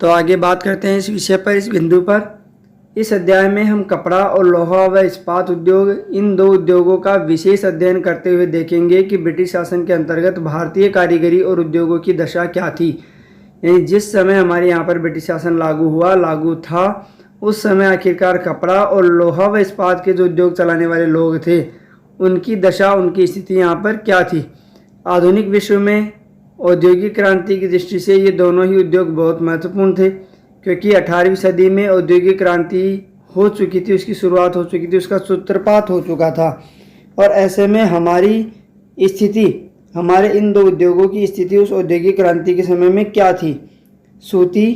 तो आगे बात करते हैं इस विषय पर, इस बिंदु पर। इस अध्याय में हम कपड़ा और लोहा व इस्पात उद्योग, इन दो उद्योगों का विशेष अध्ययन करते हुए देखेंगे कि ब्रिटिश शासन के अंतर्गत भारतीय कारीगरी और उद्योगों की दशा क्या थी। यानी जिस समय हमारे यहाँ पर ब्रिटिश शासन लागू था, उस समय आखिरकार कपड़ा और लोहा व इस्पात के जो उद्योग चलाने वाले लोग थे, उनकी दशा, उनकी स्थिति यहाँ पर क्या थी। आधुनिक विश्व में औद्योगिक क्रांति की दृष्टि से ये दोनों ही उद्योग बहुत महत्वपूर्ण थे, क्योंकि 18वीं सदी में औद्योगिक क्रांति हो चुकी थी, उसकी शुरुआत हो चुकी थी, उसका सूत्रपात हो चुका था। और ऐसे में हमारी स्थिति, हमारे इन दो उद्योगों की स्थिति उस औद्योगिक क्रांति के समय में क्या थी। सूती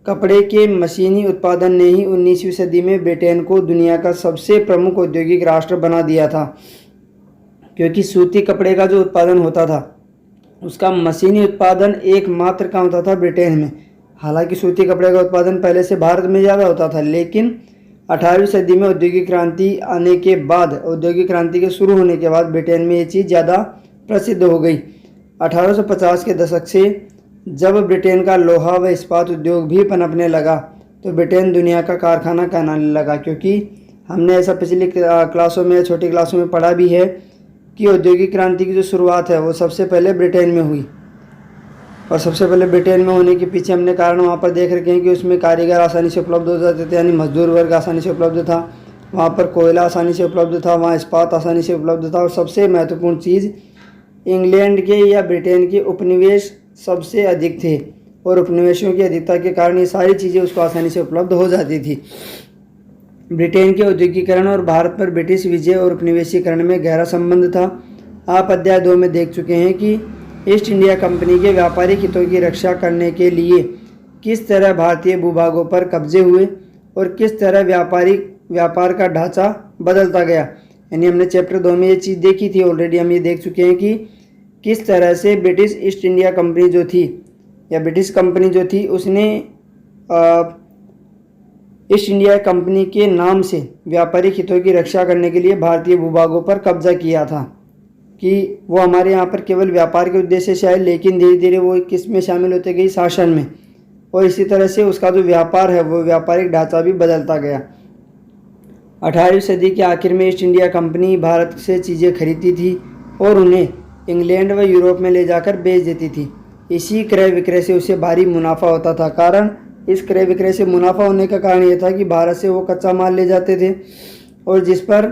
कपड़े के मशीनी उत्पादन ने ही 19वीं सदी में ब्रिटेन को दुनिया का सबसे प्रमुख औद्योगिक राष्ट्र बना दिया था, क्योंकि सूती कपड़े का जो उत्पादन होता था, उसका मशीनी उत्पादन एकमात्र कहाँ होता था, ब्रिटेन में। हालांकि सूती कपड़े का उत्पादन पहले से भारत में ज़्यादा होता था, लेकिन 18वीं सदी में औद्योगिक क्रांति आने के बाद, औद्योगिक क्रांति के शुरू होने के बाद ब्रिटेन में ये चीज़ ज़्यादा प्रसिद्ध हो गई। 1850 के दशक से जब ब्रिटेन का लोहा व इस्पात उद्योग भी पनपने लगा, तो ब्रिटेन दुनिया का कारखाना कहलाने लगा, क्योंकि हमने ऐसा पिछली क्लासों में, छोटी क्लासों में पढ़ा भी है कि औद्योगिक क्रांति की जो शुरुआत है वो सबसे पहले ब्रिटेन में हुई। और सबसे पहले ब्रिटेन में होने के पीछे हमने कारण वहाँ पर देख रखे हैं कि उसमें कारीगर आसानी से उपलब्ध हो जाते थे, यानी मजदूर वर्ग आसानी से उपलब्ध था, वहाँ पर कोयला आसानी से उपलब्ध था, वहाँ इस्पात आसानी से उपलब्ध था। और सबसे महत्वपूर्ण चीज़, इंग्लैंड के या ब्रिटेन के उपनिवेश सबसे अधिक थे, और उपनिवेशों की अधिकता के कारण ये सारी चीज़ें उसको आसानी से उपलब्ध हो जाती थी। ब्रिटेन के औद्योगिकरण और भारत पर ब्रिटिश विजय और उपनिवेशीकरण में गहरा संबंध था। आप अध्याय 2 में देख चुके हैं कि ईस्ट इंडिया कंपनी के व्यापारिक हितों की रक्षा करने के लिए किस तरह भारतीय भूभागों पर कब्जे हुए और किस तरह व्यापार का ढांचा बदलता गया। यानी हमने चैप्टर 2 में ये चीज़ देखी थी ऑलरेडी, हम ये देख चुके हैं कि किस तरह से ब्रिटिश ईस्ट इंडिया कंपनी जो थी, या ब्रिटिश कंपनी जो थी, उसने ईस्ट इंडिया कंपनी के नाम से व्यापारिक हितों की रक्षा करने के लिए भारतीय भूभागों पर कब्जा किया था, कि वो हमारे यहाँ पर केवल व्यापार के उद्देश्य से आए, लेकिन धीरे धीरे वो किस में शामिल होते गए, शासन में। और इसी तरह से उसका जो व्यापार है, वो व्यापारिक ढांचा भी बदलता गया। 18वीं सदी के आखिर में ईस्ट इंडिया कंपनी भारत से चीज़ें खरीदती थी और उन्हें इंग्लैंड व यूरोप में ले जाकर बेच देती थी। इसी क्रय विक्रय से उसे भारी मुनाफा होता था। कारण, इस क्रय विक्रय से मुनाफा होने का कारण ये था कि भारत से वो कच्चा माल ले जाते थे और जिस पर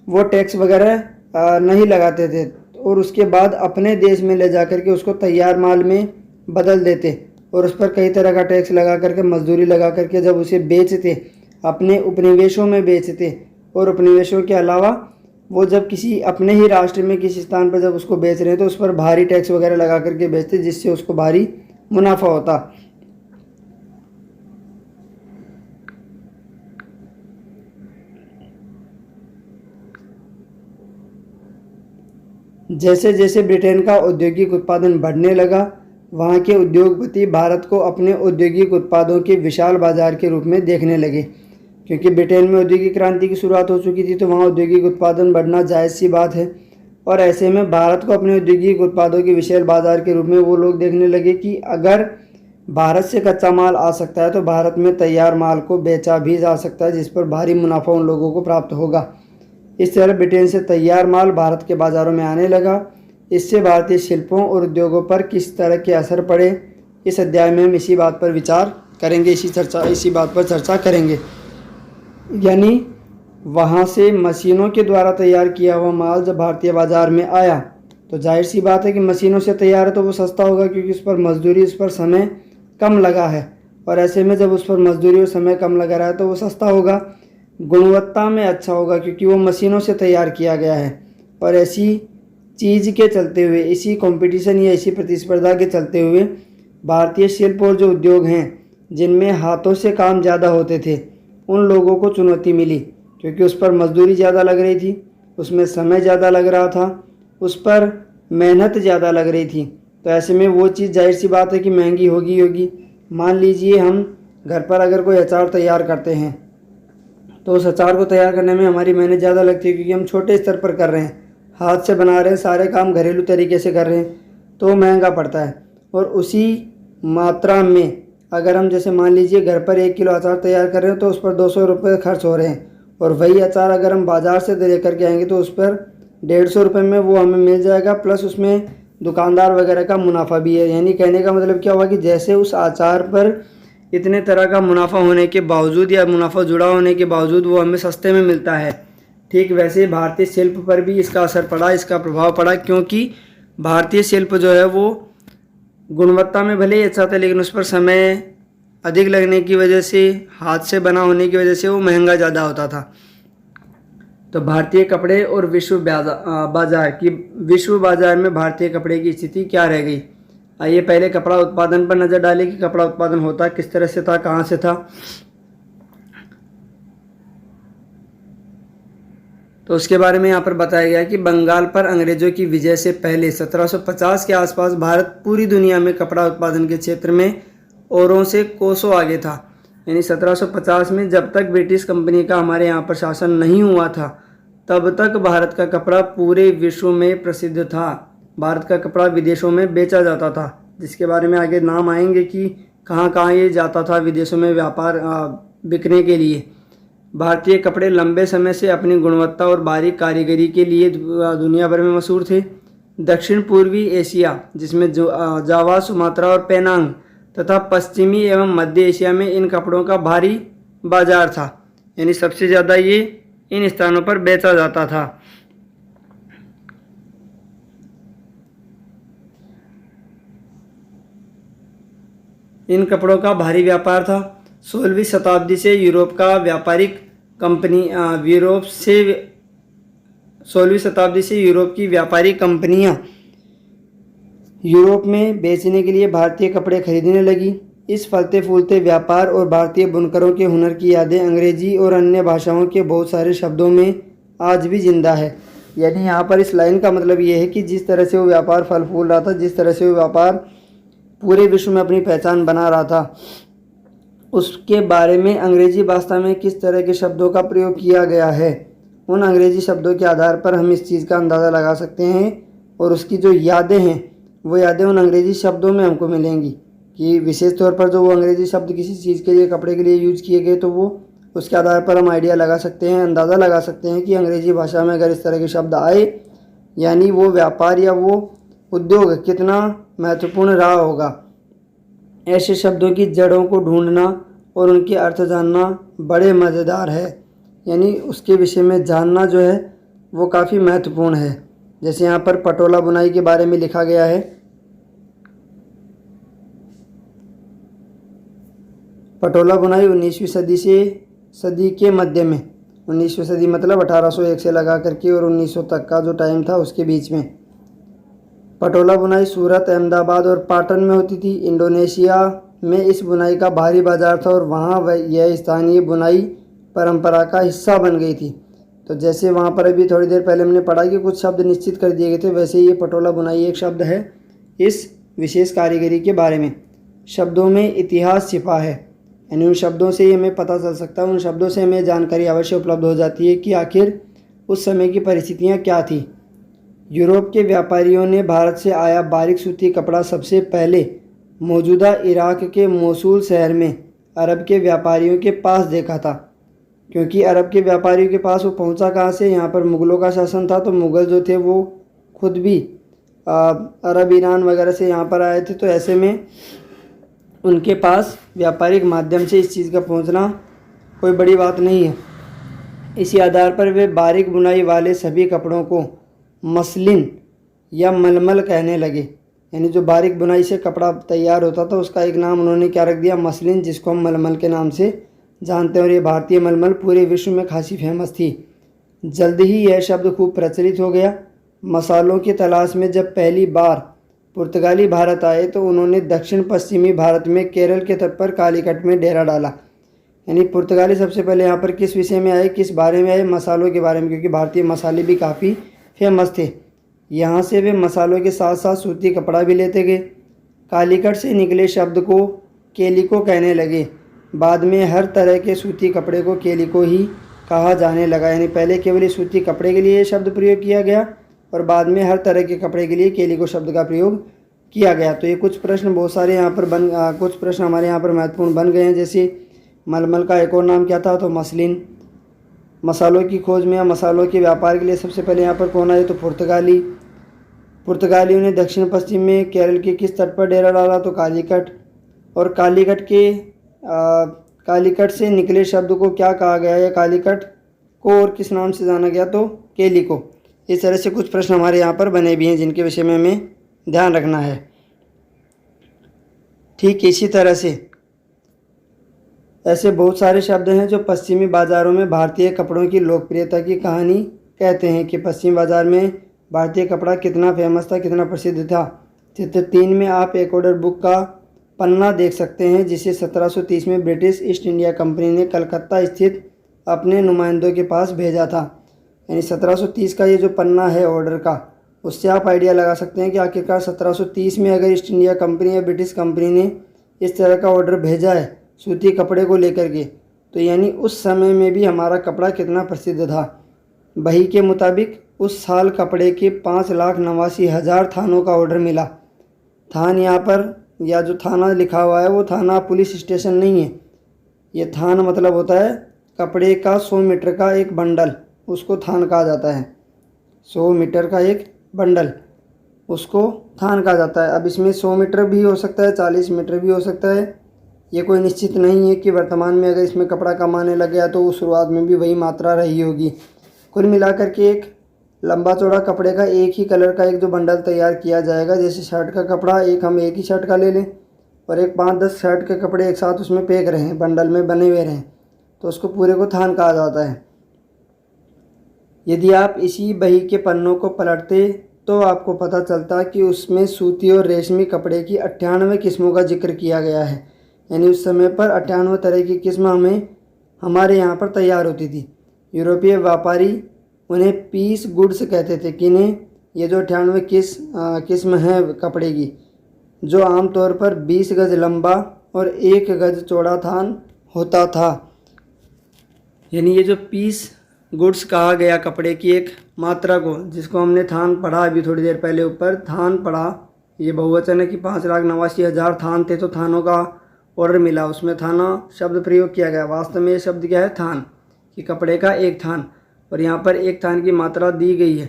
वो टैक्स वगैरह नहीं लगाते थे, और उसके बाद अपने देश में ले जा करके उसको तैयार माल में बदल देते और उस पर कई तरह का टैक्स लगा करके, मजदूरी लगा करके जब उसे बेचते, अपने उपनिवेशों में बेचते। और उपनिवेशों के अलावा वो जब किसी अपने ही राष्ट्र में किसी स्थान पर जब उसको बेच रहे हैं, तो उस पर भारी टैक्स वगैरह लगा करके बेचते, जिससे उसको भारी मुनाफा होता। जैसे जैसे ब्रिटेन का औद्योगिक उत्पादन बढ़ने लगा, वहाँ के उद्योगपति भारत को अपने औद्योगिक उत्पादों के विशाल बाजार के रूप में देखने लगे। क्योंकि ब्रिटेन में औद्योगिक क्रांति की शुरुआत हो चुकी थी, तो वहाँ औद्योगिक उत्पादन बढ़ना जायज़ सी बात है। और ऐसे में भारत को अपने औद्योगिक उत्पादों के विशाल बाजार के रूप में वो लोग देखने लगे कि अगर भारत से कच्चा माल आ सकता है, तो भारत में तैयार माल को बेचा भी जा सकता है, जिस पर भारी मुनाफा उन लोगों को प्राप्त होगा। इस तरह ब्रिटेन से तैयार माल भारत के बाज़ारों में आने लगा। इससे भारतीय शिल्पों और उद्योगों पर किस तरह के असर पड़े, इस अध्याय में हम इसी बात पर विचार करेंगे, इसी बात पर चर्चा करेंगे। यानी वहाँ से मशीनों के द्वारा तैयार किया हुआ माल जब भारतीय बाज़ार में आया, तो जाहिर सी बात है कि मशीनों से तैयार है तो वो सस्ता होगा, क्योंकि उस पर मजदूरी, उस पर समय कम लगा है। और ऐसे में जब उस पर मजदूरी और समय कम लगा रहा है, तो वो सस्ता होगा, गुणवत्ता में अच्छा होगा, क्योंकि वो मशीनों से तैयार किया गया है। और ऐसी चीज़ के चलते हुए, इसी कंपटीशन या इसी प्रतिस्पर्धा के चलते हुए भारतीय शिल्प और जो उद्योग हैं, जिनमें हाथों से काम ज़्यादा होते थे, उन लोगों को चुनौती मिली, क्योंकि उस पर मजदूरी ज़्यादा लग रही थी, उसमें समय ज़्यादा लग रहा था, उस पर मेहनत ज़्यादा लग रही थी। तो ऐसे में वो चीज़ जाहिर सी बात है कि महंगी होगी। मान लीजिए हम घर पर अगर कोई अचार तैयार करते हैं, तो उस अचार को तैयार करने में हमारी मेहनत ज़्यादा लगती है, क्योंकि हम छोटे स्तर पर कर रहे हैं, हाथ से बना रहे हैं, सारे काम घरेलू तरीके से कर रहे हैं, तो महंगा पड़ता है। और उसी मात्रा में अगर हम जैसे मान लीजिए घर पर 1 किलो अचार तैयार कर रहे हो तो उस पर 200 रुपये खर्च हो रहे हैं, और वही अचार अगर हम बाज़ार से लेकर के आएंगे तो उस पर 150 रुपये में वो हमें मिल जाएगा, प्लस उसमें दुकानदार वगैरह का मुनाफा भी है। यानी कहने का मतलब क्या हुआ कि जैसे उस अचार पर इतने तरह का मुनाफा होने के बावजूद या मुनाफा जुड़ा होने के बावजूद वो हमें सस्ते में मिलता है, ठीक वैसे भारतीय शिल्प पर भी इसका असर पड़ा, इसका प्रभाव पड़ा, क्योंकि भारतीय शिल्प जो है वो गुणवत्ता में भले ही अच्छा था लेकिन उस पर समय अधिक लगने की वजह से, हाथ से बना होने की वजह से वो महंगा ज़्यादा होता था। तो भारतीय कपड़े और विश्व बाजार में भारतीय कपड़े की स्थिति क्या रह गई। आइए पहले कपड़ा उत्पादन पर नज़र डालें कि कपड़ा उत्पादन होता किस तरह से था, कहाँ से था। तो उसके बारे में यहाँ पर बताया गया कि बंगाल पर अंग्रेजों की विजय से पहले 1750 के आसपास भारत पूरी दुनिया में कपड़ा उत्पादन के क्षेत्र में औरों से कोसों आगे था। यानी 1750 में जब तक ब्रिटिश कंपनी का हमारे यहाँ पर शासन नहीं हुआ था तब तक भारत का कपड़ा पूरे विश्व में प्रसिद्ध था। भारत का कपड़ा विदेशों में बेचा जाता था, जिसके बारे में आगे नाम आएंगे कि कहाँ कहाँ ये जाता था विदेशों में व्यापार बिकने के लिए। भारतीय कपड़े लंबे समय से अपनी गुणवत्ता और बारीक कारीगरी के लिए दुनिया भर में मशहूर थे। दक्षिण पूर्वी एशिया जिसमें जावा, सुमात्रा और पेनांग तथा पश्चिमी एवं मध्य एशिया में इन कपड़ों का भारी बाजार था। यानी सबसे ज़्यादा ये इन स्थानों पर बेचा जाता था। इन कपड़ों का भारी व्यापार था। 16वीं शताब्दी से यूरोप का व्यापारिक कंपनी 16वीं शताब्दी से यूरोप की व्यापारी कंपनियां यूरोप में बेचने के लिए भारतीय कपड़े खरीदने लगी। इस फलते फूलते व्यापार और भारतीय बुनकरों के हुनर की यादें अंग्रेजी और अन्य भाषाओं के बहुत सारे शब्दों में आज भी जिंदा है। यानी यहाँ पर इस लाइन का मतलब ये है कि जिस तरह से वो व्यापार फल फूल रहा था, जिस तरह से वो व्यापार पूरे विश्व में अपनी पहचान बना रहा था, उसके बारे में अंग्रेजी भाषा में किस तरह के शब्दों का प्रयोग किया गया है, उन अंग्रेजी शब्दों के आधार पर हम इस चीज़ का अंदाज़ा लगा सकते हैं। और उसकी जो यादें हैं वो यादें उन अंग्रेजी शब्दों में हमको मिलेंगी कि विशेष तौर पर जो वो अंग्रेजी शब्द किसी चीज़ के लिए, कपड़े के लिए यूज किए गए, तो वो उसके आधार पर हम आइडिया लगा सकते हैं, अंदाज़ा लगा सकते हैं कि अंग्रेजी भाषा में अगर इस तरह के शब्द आए यानी वो व्यापार या वो उद्योग कितना महत्वपूर्ण रहा होगा। ऐसे शब्दों की जड़ों को ढूंढना और उनके अर्थ जानना बड़े मज़ेदार है। यानी उसके विषय में जानना जो है वो काफ़ी महत्वपूर्ण है। जैसे यहाँ पर पटोला बुनाई के बारे में लिखा गया है। पटोला बुनाई 19वीं सदी के मध्य में, 19वीं सदी मतलब 1801 से लगा करके और 1900 तक का जो टाइम था उसके बीच में पटोला बुनाई सूरत, अहमदाबाद और पाटन में होती थी। इंडोनेशिया में इस बुनाई का भारी बाजार था और वहाँ यह स्थानीय बुनाई परंपरा का हिस्सा बन गई थी। तो जैसे वहाँ पर अभी थोड़ी देर पहले हमने पढ़ा कि कुछ शब्द निश्चित कर दिए गए थे, वैसे ये पटोला बुनाई एक शब्द है इस विशेष कारीगरी के बारे में। शब्दों में इतिहास छिपा है, यानी उन शब्दों से ही हमें पता चल सकता है, उन शब्दों से हमें जानकारी अवश्य उपलब्ध हो जाती है कि आखिर उस समय की परिस्थितियाँ क्या थी। यूरोप के व्यापारियों ने भारत से आया बारीक सूती कपड़ा सबसे पहले मौजूदा इराक के मोसूल शहर में अरब के व्यापारियों के पास देखा था। क्योंकि अरब के व्यापारियों के पास वो पहुंचा कहाँ से, यहाँ पर मुग़लों का शासन था, तो मुग़ल जो थे वो खुद भी अरब, ईरान वगैरह से यहाँ पर आए थे। तो ऐसे में उनके पास व्यापारिक माध्यम से इस चीज़ का पहुँचना कोई बड़ी बात नहीं है। इसी आधार पर वे बारीक बुनाई वाले सभी कपड़ों को मसलिन या मलमल कहने लगे। यानी जो बारीक बुनाई से कपड़ा तैयार होता था उसका एक नाम उन्होंने क्या रख दिया, मसलिन, जिसको हम मलमल के नाम से जानते हैं। और ये भारतीय मलमल पूरे विश्व में खासी फेमस थी। जल्द ही यह शब्द खूब प्रचलित हो गया। मसालों की तलाश में जब पहली बार पुर्तगाली भारत आए तो उन्होंने दक्षिण पश्चिमी भारत में केरल के तट पर कालीकट में डेरा डाला। यानी पुर्तगाली सबसे पहले यहाँ पर किस विषय में आए, किस बारे में आए, मसालों के बारे में, क्योंकि भारतीय मसाले भी काफ़ी फेमस थे। यहाँ से वे मसालों के साथ साथ सूती कपड़ा भी लेते गए। कालीकट से निकले शब्द को केलिको कहने लगे। बाद में हर तरह के सूती कपड़े को केलिको ही कहा जाने लगा। यानी पहले केवल सूती कपड़े के लिए ये शब्द प्रयोग किया गया और बाद में हर तरह के कपड़े के लिए केलिको शब्द का प्रयोग किया गया। तो ये कुछ प्रश्न बहुत सारे यहाँ पर कुछ प्रश्न हमारे यहाँ पर महत्वपूर्ण बन गए हैं। जैसे मलमल का एक और नाम क्या था, तो मसलिन। मसालों की खोज में या मसालों के व्यापार के लिए सबसे पहले यहाँ पर कौन आए, तो पुर्तगालियों ने दक्षिण पश्चिम में केरल के किस तट पर डेरा डाला, तो कालीकट। और कालीकट से निकले शब्द को क्या कहा गया, या कालीकट को और किस नाम से जाना गया, तो केलिको। इस तरह से कुछ प्रश्न हमारे यहाँ पर बने भी हैं जिनके विषय में हमें ध्यान रखना है। ठीक इसी तरह से ऐसे बहुत सारे शब्द हैं जो पश्चिमी बाज़ारों में भारतीय कपड़ों की लोकप्रियता की कहानी कहते हैं कि पश्चिमी बाज़ार में भारतीय कपड़ा कितना फेमस था, कितना प्रसिद्ध था। चित्र 3 में आप एक ऑर्डर बुक का पन्ना देख सकते हैं जिसे 1730 में ब्रिटिश ईस्ट इंडिया कंपनी ने कलकत्ता स्थित अपने नुमाइंदों के पास भेजा था। यानी 1730 का ये जो पन्ना है ऑर्डर का, उससे आप आइडिया लगा सकते हैं कि आखिरकार 1730 में अगर ईस्ट इंडिया कंपनी या ब्रिटिश कंपनी ने इस तरह का ऑर्डर भेजा है सूती कपड़े को लेकर के, तो यानी उस समय में भी हमारा कपड़ा कितना प्रसिद्ध था। बही के मुताबिक उस साल कपड़े के 5,89,000 थानों का ऑर्डर मिला। थान यहाँ पर या जो थाना लिखा हुआ है वो थाना पुलिस स्टेशन नहीं है। ये थान मतलब होता है कपड़े का 100 मीटर का एक बंडल, उसको थान कहा जाता है। 100 मीटर का एक बंडल, उसको थान कहा जाता है। अब इसमें 100 मीटर भी हो सकता है, 40 मीटर भी हो सकता है। ये कोई निश्चित नहीं है कि वर्तमान में अगर इसमें कपड़ा कम आने लग गया तो वो शुरुआत में भी वही मात्रा रही होगी। कुल मिलाकर के एक लंबा चौड़ा कपड़े का एक ही कलर का एक जो बंडल तैयार किया जाएगा, जैसे शर्ट का कपड़ा हम एक ही शर्ट का ले लें और एक 5-10 शर्ट के कपड़े एक साथ उसमें पैक रहें, बंडल में बने हुए रहें, तो उसको पूरे को थान कहा जाता है। यदि आप इसी बही के पन्नों को पलटते तो आपको पता चलता कि उसमें सूती और रेशमी कपड़े की 98 किस्मों का जिक्र किया गया है। यानी उस समय पर 98 तरह की किस्म हमारे यहाँ पर तैयार होती थी। यूरोपीय व्यापारी उन्हें पीस गुड्स कहते थे। किन्हें? ये जो 98 किस्म है कपड़े की, जो आमतौर पर 20 गज लंबा और 1 गज चौड़ा थान होता था। यानी ये जो पीस गुड्स कहा गया कपड़े की एक मात्रा को, जिसको हमने थान पढ़ा अभी थोड़ी देर पहले, ऊपर थान पढ़ा, ये बहुवचन है कि 5,89,000 थान थे, तो थानों का ऑर्डर मिला, उसमें थाना शब्द प्रयोग किया गया। वास्तव में ये शब्द क्या है? थान, कि कपड़े का एक थान। और यहाँ पर एक थान की मात्रा दी गई है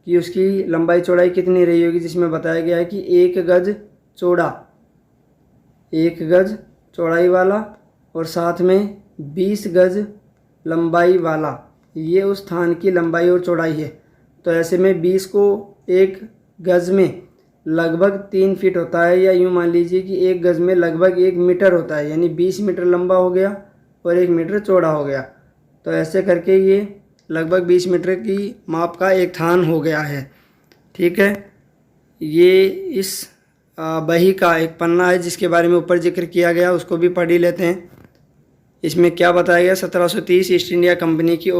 कि उसकी लंबाई चौड़ाई कितनी रही होगी, जिसमें बताया गया है कि 1 गज चौड़ा, 1 गज चौड़ाई वाला और साथ में 20 गज लंबाई वाला, ये उस थान की लंबाई और चौड़ाई है। तो ऐसे में 20 को 1 गज में लगभग 3 फीट होता है, या यूँ मान लीजिए कि 1 गज में लगभग 1 मीटर होता है। यानी 20 मीटर लंबा हो गया और 1 मीटर चौड़ा हो गया। तो ऐसे करके ये लगभग 20 मीटर की माप का एक थान हो गया है। ठीक है, ये इस बही का एक पन्ना है जिसके बारे में ऊपर जिक्र किया गया, उसको भी पढ़ ही लेते हैं। इसमें क्या बताया गया? 1730 ईस्ट इंडिया कंपनी की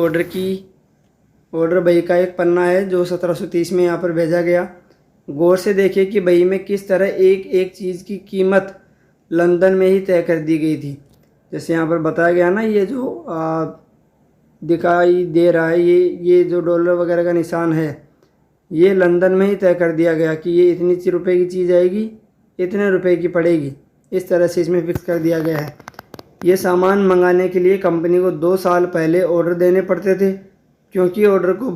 ऑर्डर बही का एक पन्ना है जो 1730 में यहाँ पर भेजा गया। गौर से देखिए कि बही में किस तरह एक एक चीज़ की कीमत लंदन में ही तय कर दी गई थी। जैसे यहाँ पर बताया गया ना, ये जो दिखाई दे रहा है, ये जो डॉलर वगैरह का निशान है, ये लंदन में ही तय कर दिया गया कि ये इतनी रुपए की चीज़ आएगी, इतने रुपए की पड़ेगी। इस तरह से इसमें फिक्स कर दिया गया है। ये सामान मंगाने के लिए कंपनी को 2 साल पहले ऑर्डर देने पड़ते थे, क्योंकि ऑर्डर को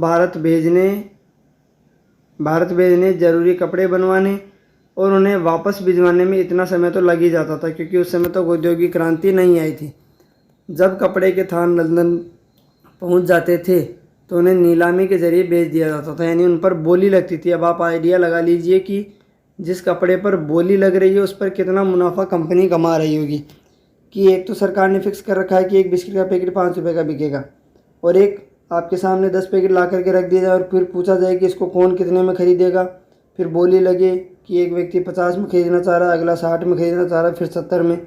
भारत भेजने ज़रूरी कपड़े बनवाने और उन्हें वापस भिजवाने में इतना समय तो लग ही जाता था, क्योंकि उस समय तो औद्योगिक क्रांति नहीं आई थी। जब कपड़े के थान लंदन पहुंच जाते थे तो उन्हें नीलामी के ज़रिए बेच दिया जाता था, यानी उन पर बोली लगती थी। अब आप आइडिया लगा लीजिए कि जिस कपड़े पर बोली लग रही है उस पर कितना मुनाफा कंपनी कमा रही होगी। कि एक तो सरकार ने फिक्स कर रखा है कि एक बिस्किट का पैकेट 5 रुपये का बिकेगा, और एक आपके सामने 10 पैकेट ला करके रख दिया जाए और फिर पूछा जाए कि इसको कौन कितने में ख़रीदेगा। फिर बोली लगे कि एक व्यक्ति 50 में ख़रीदना चाह रहा है, अगला 60 में ख़रीदना चाह रहा है, फिर 70 में।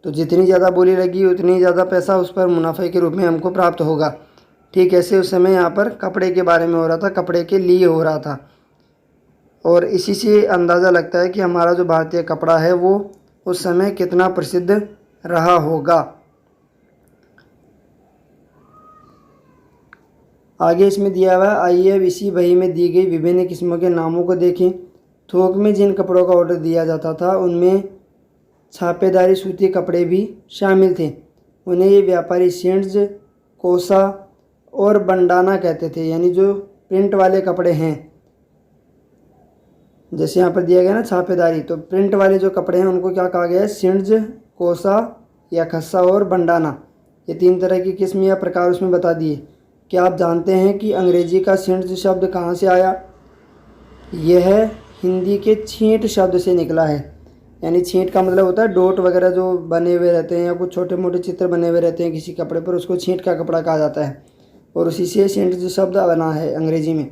तो जितनी ज़्यादा बोली लगी उतनी ज़्यादा पैसा उस पर मुनाफे के रूप में हमको प्राप्त होगा। ठीक ऐसे उस समय यहाँ पर कपड़े के बारे में हो रहा था, कपड़े के लिए हो रहा था। और इसी से अंदाज़ा लगता है कि हमारा जो भारतीय कपड़ा है वो उस समय कितना प्रसिद्ध रहा होगा। आगे इसमें दिया हुआ है, आइए अब इसी बही में दी गई विभिन्न किस्मों के नामों को देखें। थोक में जिन कपड़ों का ऑर्डर दिया जाता था उनमें छापेदारी सूती कपड़े भी शामिल थे। उन्हें ये व्यापारी शिंड्स, कोसा और बंडाना कहते थे, यानी जो प्रिंट वाले कपड़े हैं। जैसे यहाँ पर दिया गया ना छापेदारी, तो प्रिंट वाले जो कपड़े हैं उनको क्या कहा गया है? शिंड्स, कोसा या खस्सा और बंडाना। ये 3 तरह की किस्म या प्रकार उसमें बता दिए। क्या आप जानते हैं कि अंग्रेजी का शिंड्स शब्द कहाँ से आया? यह हिंदी के छींट शब्द से निकला है। यानी छींट का मतलब होता है डॉट वगैरह जो बने हुए रहते हैं या कुछ छोटे मोटे चित्र बने हुए रहते हैं किसी कपड़े पर, उसको छींट का कपड़ा कहा जाता है और उसी से शिंड्स शब्द बना है अंग्रेजी में।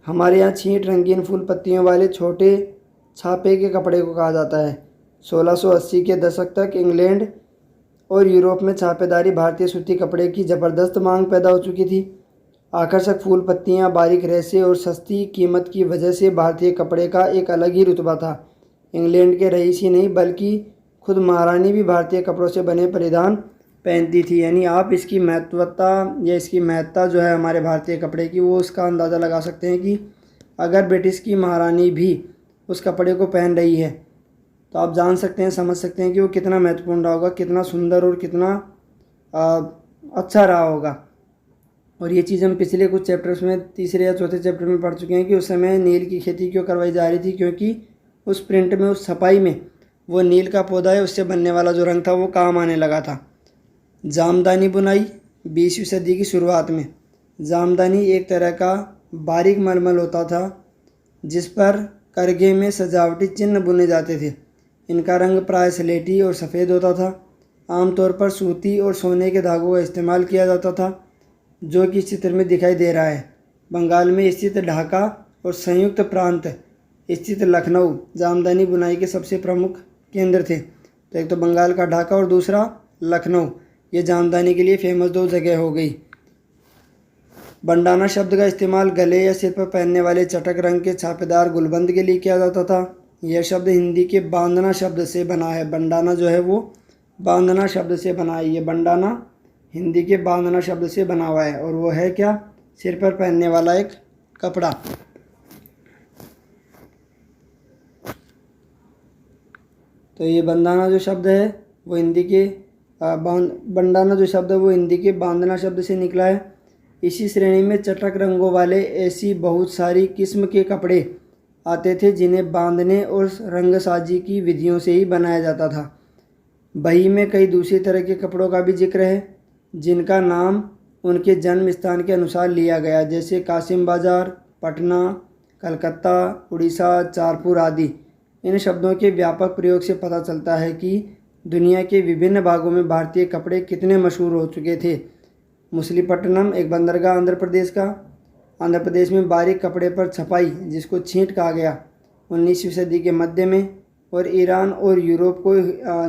हमारे यहाँ छींट रंगीन फूल पत्तियों वाले छोटे छापे के कपड़े को कहा जाता है। 1680 के दशक तक इंग्लैंड और यूरोप में छापेदारी भारतीय सूती कपड़े की ज़बरदस्त मांग पैदा हो चुकी थी। आकर्षक फूल पत्तियाँ, बारीक रेशे और सस्ती कीमत की वजह से भारतीय कपड़े का एक अलग ही रुतबा था। इंग्लैंड के रईस ही नहीं बल्कि खुद महारानी भी भारतीय कपड़ों से बने परिधान पहनती थी। यानी आप इसकी महत्वता या इसकी महत्ता जो है हमारे भारतीय कपड़े की, वो उसका अंदाज़ा लगा सकते हैं कि अगर ब्रिटिश की महारानी भी उस कपड़े को पहन रही है तो आप जान सकते हैं, समझ सकते हैं कि वो कितना महत्वपूर्ण रहा होगा, कितना सुंदर और कितना अच्छा रहा होगा। और ये चीज़ हम पिछले कुछ चैप्टर्स में, तीसरे या चौथे चैप्टर में पढ़ चुके हैं कि उस समय नील की खेती क्यों करवाई जा रही थी, क्योंकि उस प्रिंट में, उस छपाई में वो नील का पौधा है, उससे बनने वाला जो रंग था वो काम आने लगा था। जामदानी बुनाई 20वीं सदी की शुरुआत में। जामदानी एक तरह का बारीक मलमल होता था जिस पर करघे में सजावटी चिन्ह बुने जाते थे। इनका रंग प्राय स्लेटी और सफ़ेद होता था। आमतौर पर सूती और सोने के धागों का इस्तेमाल किया जाता था, जो कि इस चित्र में दिखाई दे रहा है। बंगाल में स्थित ढाका और संयुक्त प्रांत स्थित लखनऊ जामदानी बुनाई के सबसे प्रमुख केंद्र थे। तो एक तो बंगाल का ढाका और दूसरा लखनऊ, ये जामदानी के लिए फेमस 2 जगह हो गई। बंडाना शब्द का इस्तेमाल गले या सिर पर पहनने वाले चटक रंग के छापेदार गुलबंद के लिए किया जाता था। यह शब्द हिंदी के बांधना शब्द से बना है। बंडाना जो है वो बांधना शब्द से बना है। ये बंडाना हिंदी के बांधना शब्द से बना हुआ है और वो है क्या? सिर पर पहनने वाला एक कपड़ा। तो ये बंदाना जो शब्द है वो हिंदी के बंडाना जो शब्द है वो हिंदी के बांधना शब्द से निकला है। इसी श्रेणी में चटक रंगों वाले ऐसी बहुत सारी किस्म के कपड़े आते थे जिन्हें बांधने और रंगसाजी की विधियों से ही बनाया जाता था। बही में कई दूसरी तरह के कपड़ों का भी जिक्र है जिनका नाम उनके जन्म स्थान के अनुसार लिया गया, जैसे कासिम बाजार, पटना, कलकत्ता, उड़ीसा, चारपुर आदि। इन शब्दों के व्यापक प्रयोग से पता चलता है कि दुनिया के विभिन्न भागों में भारतीय कपड़े कितने मशहूर हो चुके थे। मछलीपट्टनम एक बंदरगाह आंध्र प्रदेश का। आंध्र प्रदेश में बारीक कपड़े पर छपाई, जिसको छींट कहा गया, 19वीं सदी के मध्य में, और ईरान और यूरोप को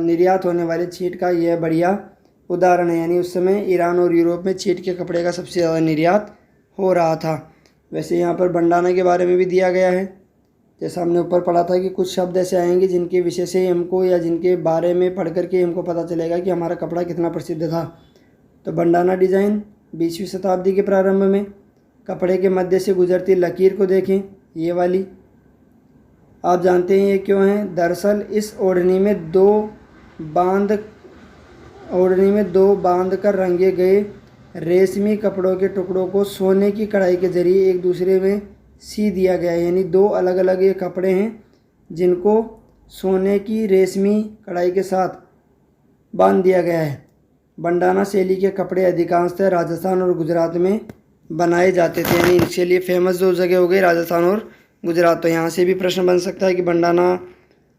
निर्यात होने वाले छींट का यह बढ़िया उदाहरण है। यानी उस समय ईरान और यूरोप में छींट के कपड़े का सबसे ज़्यादा निर्यात हो रहा था। वैसे यहाँ पर बंडाना के बारे में भी दिया गया है। जैसा हमने ऊपर पढ़ा था कि कुछ शब्द ऐसे आएंगे जिनके विषय से हमको या जिनके बारे में पढ़ करके हमको पता चलेगा कि हमारा कपड़ा कितना प्रसिद्ध था। तो बंडाना डिज़ाइन 20वीं शताब्दी के प्रारंभ में। कपड़े के मध्य से गुजरती लकीर को देखें, ये वाली। आप जानते हैं ये क्यों है? दरअसल इस ओढ़नी में दो बांध कर रंगे गए रेशमी कपड़ों के टुकड़ों को सोने की कढ़ाई के जरिए एक दूसरे में सी दिया गया है। यानी 2 अलग अलग ये कपड़े हैं जिनको सोने की रेशमी कढ़ाई के साथ बांध दिया गया है। बंडाना शैली के कपड़े अधिकांशतः राजस्थान और गुजरात में बनाए जाते थे। यानी इनके लिए फेमस 2 जगह हो गई, राजस्थान और गुजरात। तो यहाँ से भी प्रश्न बन सकता है कि बंडाना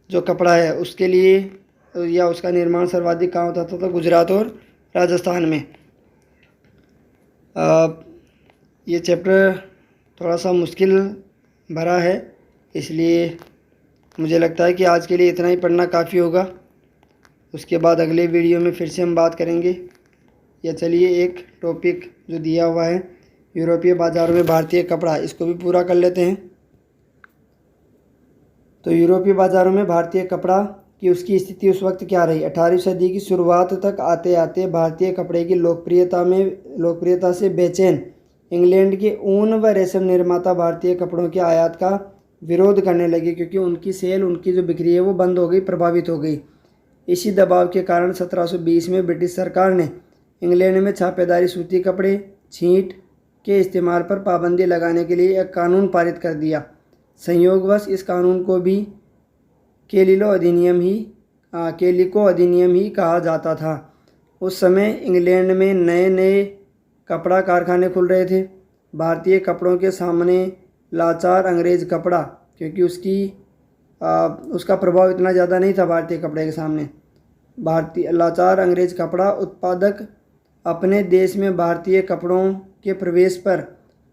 जो कपड़ा है उसके लिए या उसका निर्माण सर्वाधिक कहाँ होता था? तो गुजरात और राजस्थान में। ये चैप्टर थोड़ा सा मुश्किल भरा है, इसलिए मुझे लगता है कि आज के लिए इतना ही पढ़ना काफ़ी होगा। उसके बाद अगले वीडियो में फिर से हम बात करेंगे। या चलिए एक टॉपिक जो दिया हुआ है यूरोपीय बाज़ारों में भारतीय कपड़ा, इसको भी पूरा कर लेते हैं। तो यूरोपीय बाज़ारों में भारतीय कपड़ा की उसकी स्थिति उस वक्त क्या रही? 18वीं सदी की शुरुआत तक आते आते भारतीय कपड़े की लोकप्रियता से बेचैन इंग्लैंड के ऊन व रेशम निर्माता भारतीय कपड़ों के आयात का विरोध करने लगे, क्योंकि उनकी सेल, उनकी जो बिक्री है वो बंद हो गई, प्रभावित हो गई। इसी दबाव के कारण 1720 में ब्रिटिश सरकार ने इंग्लैंड में छापेदारी, सूती कपड़े, छींट के इस्तेमाल पर पाबंदी लगाने के लिए एक कानून पारित कर दिया। संयोगवश इस कानून को भी केलिको अधिनियम ही कहा जाता था। उस समय इंग्लैंड में नए नए कपड़ा कारखाने खुल रहे थे। भारतीय कपड़ों के सामने लाचार अंग्रेज़ कपड़ा, क्योंकि उसका प्रभाव इतना ज़्यादा नहीं था भारतीय कपड़े के सामने। लाचार अंग्रेज़ कपड़ा उत्पादक अपने देश में भारतीय कपड़ों के प्रवेश पर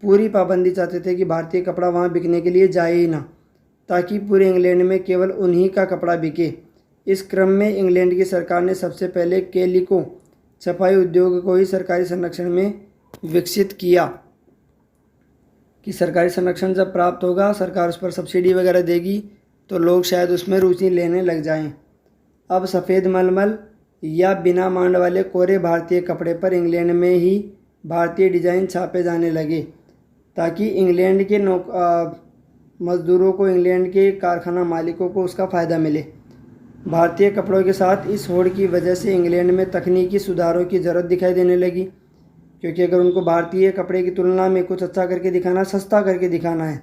पूरी पाबंदी चाहते थे कि भारतीय कपड़ा वहाँ बिकने के लिए जाए ही ना, ताकि पूरे इंग्लैंड में केवल उन्हीं का कपड़ा बिके। इस क्रम में इंग्लैंड की सरकार ने सबसे पहले केलिको छपाई उद्योग को ही सरकारी संरक्षण में विकसित किया, कि सरकारी संरक्षण जब प्राप्त होगा, सरकार उस पर सब्सिडी वगैरह देगी, तो लोग शायद उसमें रुचि लेने लग जाएं। अब सफ़ेद मलमल या बिना मांड वाले कोरे भारतीय कपड़े पर इंग्लैंड में ही भारतीय डिज़ाइन छापे जाने लगे, ताकि इंग्लैंड के मज़दूरों को, इंग्लैंड के कारखाना मालिकों को उसका फ़ायदा मिले। भारतीय कपड़ों के साथ इस होड़ की वजह से इंग्लैंड में तकनीकी सुधारों की ज़रूरत दिखाई देने लगी, क्योंकि अगर उनको भारतीय कपड़े की तुलना में कुछ अच्छा करके दिखाना, सस्ता करके दिखाना है।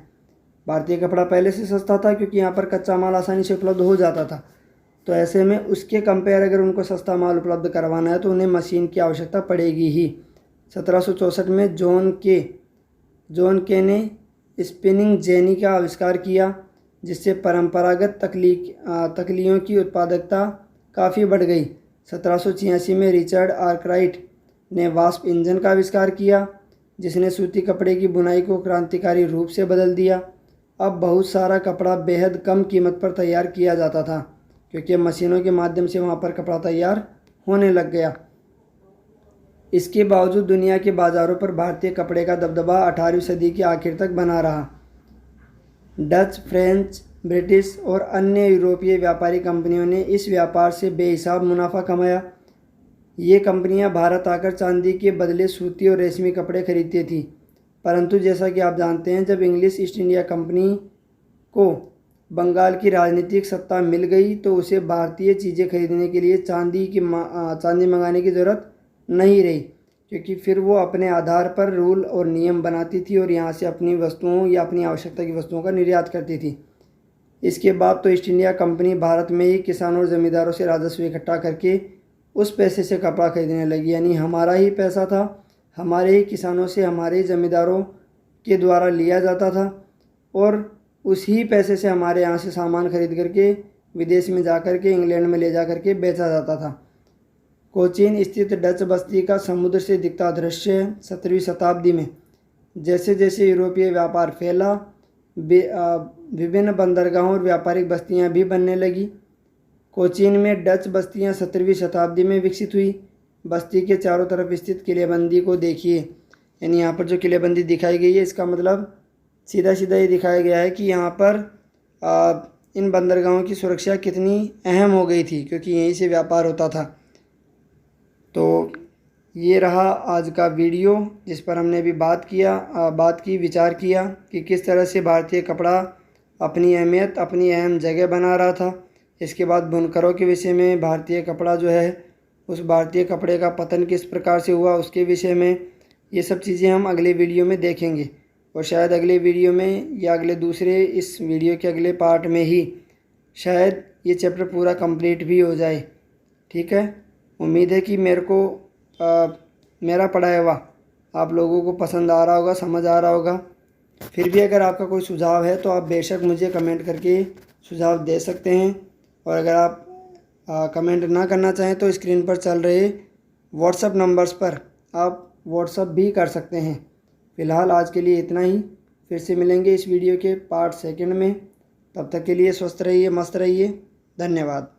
भारतीय कपड़ा पहले से सस्ता था, क्योंकि यहाँ पर कच्चा माल आसानी से उपलब्ध हो जाता था। तो ऐसे में उसके कंपेयर अगर उनको सस्ता माल उपलब्ध करवाना है तो उन्हें मशीन की आवश्यकता पड़ेगी ही। 1764 में जॉन के ने स्पिनिंग जेनी का आविष्कार किया, जिससे परंपरागत तकलियों की उत्पादकता काफ़ी बढ़ गई। 1786 में रिचर्ड आर्कराइट ने वास्प इंजन का आविष्कार किया, जिसने सूती कपड़े की बुनाई को क्रांतिकारी रूप से बदल दिया। अब बहुत सारा कपड़ा बेहद कम कीमत पर तैयार किया जाता था, क्योंकि मशीनों के माध्यम से वहाँ पर कपड़ा तैयार होने लग गया। इसके बावजूद दुनिया के बाज़ारों पर भारतीय कपड़े का दबदबा 18वीं सदी के आखिर तक बना रहा। डच, फ्रेंच, ब्रिटिश और अन्य यूरोपीय व्यापारी कंपनियों ने इस व्यापार से बेहिसाब मुनाफा कमाया। ये कंपनियां भारत आकर चांदी के बदले सूती और रेशमी कपड़े खरीदती थीं, परंतु जैसा कि आप जानते हैं, जब इंग्लिश ईस्ट इंडिया कंपनी को बंगाल की राजनीतिक सत्ता मिल गई तो उसे भारतीय चीज़ें खरीदने के लिए चांदी मंगाने की ज़रूरत नहीं रही, क्योंकि फिर वो अपने आधार पर रूल और नियम बनाती थी और यहाँ से अपनी वस्तुओं या अपनी आवश्यकता की वस्तुओं का निर्यात करती थी। इसके बाद तो ईस्ट इंडिया कंपनी भारत में ही किसानों और ज़मींदारों से राजस्व इकट्ठा करके उस पैसे से कपड़ा खरीदने लगी। यानी हमारा ही पैसा था, हमारे ही किसानों से, हमारे ही ज़मींदारों के द्वारा लिया जाता था और उसी पैसे से हमारे यहाँ से सामान खरीद करके विदेश में जा कर के, इंग्लैंड में ले जा कर के बेचा जाता था। कोचीन स्थित डच बस्ती का समुद्र से दिखता दृश्य 17वीं शताब्दी में जैसे जैसे यूरोपीय व्यापार फैला, विभिन्न बंदरगाहों और व्यापारिक बस्तियां भी बनने लगी। कोचीन में डच बस्तियां 17वीं शताब्दी में विकसित हुई। बस्ती के चारों तरफ स्थित किलेबंदी को देखिए, यानी यहाँ पर जो किलेबंदी दिखाई गई है, इसका मतलब सीधा सीधा ये दिखाया गया है कि यहाँ पर इन बंदरगाहों की सुरक्षा कितनी अहम हो गई थी, क्योंकि यहीं से व्यापार होता था। तो ये रहा आज का वीडियो, जिस पर हमने अभी विचार किया कि किस तरह से भारतीय कपड़ा अपनी अहमियत, अपनी अहम जगह बना रहा था। इसके बाद बुनकरों के विषय में, भारतीय कपड़ा जो है उस भारतीय कपड़े का पतन किस प्रकार से हुआ उसके विषय में, ये सब चीज़ें हम अगले वीडियो में देखेंगे। और शायद अगले वीडियो में या इस वीडियो के अगले पार्ट में ही शायद ये चैप्टर पूरा कंप्लीट भी हो जाए। ठीक है, उम्मीद है कि मेरा पढ़ाया हुआ आप लोगों को पसंद आ रहा होगा, समझ आ रहा होगा। फिर भी अगर आपका कोई सुझाव है तो आप बेशक मुझे कमेंट करके सुझाव दे सकते हैं। और अगर आप कमेंट ना करना चाहें तो स्क्रीन पर चल रहे व्हाट्सएप नंबर्स पर आप व्हाट्सएप भी कर सकते हैं। फ़िलहाल आज के लिए इतना ही, फिर से मिलेंगे इस वीडियो के पार्ट 2 में। तब तक के लिए स्वस्थ रहिए, मस्त रहिए। धन्यवाद।